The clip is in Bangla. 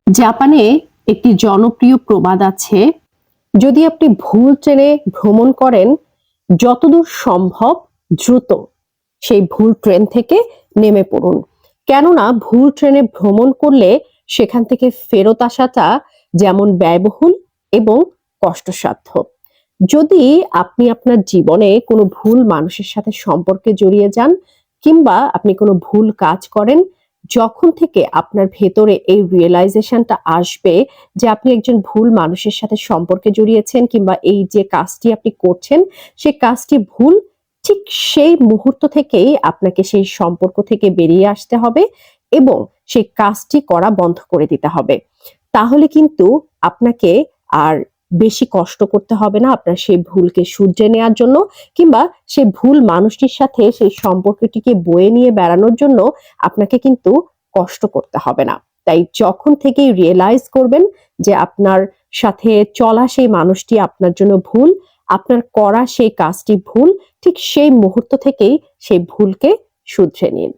জাপানে একটি জনপ্রিয় প্রবাদ আছে, যদি আপনি ভুল ট্রেনে ভ্রমণ করেন, যতদূর সম্ভব দ্রুত সেই ভুল ট্রেন থেকে নেমে পড়ুন। কেননা ভুল ট্রেনে ভ্রমণ করলে সেখান থেকে ফেরত আসাটা যেমন ব্যয়বহুল এবং কষ্টসাধ্য। যদি আপনি আপনার জীবনে কোনো ভুল মানুষের সাথে সম্পর্কে জড়িয়ে যান কিংবা আপনি কোনো ভুল কাজ করেন, যখন থেকে আপনার ভেতরে এই রিয়েলাইজেশনটা আসবে যে আপনি একজন ভুল মানুষের সাথে সম্পর্কে জড়িয়েছেন কিংবা এই যে কাজটি আপনি করছেন সেই কাজটি ভুল, ঠিক সেই মুহূর্ত থেকেই আপনাকে সেই সম্পর্ক থেকে বেরিয়ে আসতে হবে এবং সেই কাজটি করা বন্ধ করে দিতে হবে। তাহলে কিন্তু আপনাকে আর বেশি কষ্ট করতে হবে না আপনার সেই ভুলকে শুধরে নেওয়ার জন্য কিংবা সেই ভুল মানুষটির সাথে সেই সম্পর্কটিকে বয়ে নিয়ে বেড়ানোর জন্য আপনাকে কিন্তু কষ্ট করতে হবে না। তাই যখন থেকেই রিয়েলাইজ করবেন যে আপনার সাথে চলা সেই মানুষটি আপনার জন্য ভুল, আপনার করা সেই কাজটি ভুল, ঠিক সেই মুহূর্ত থেকেই সেই ভুলকে শুধরে নিন।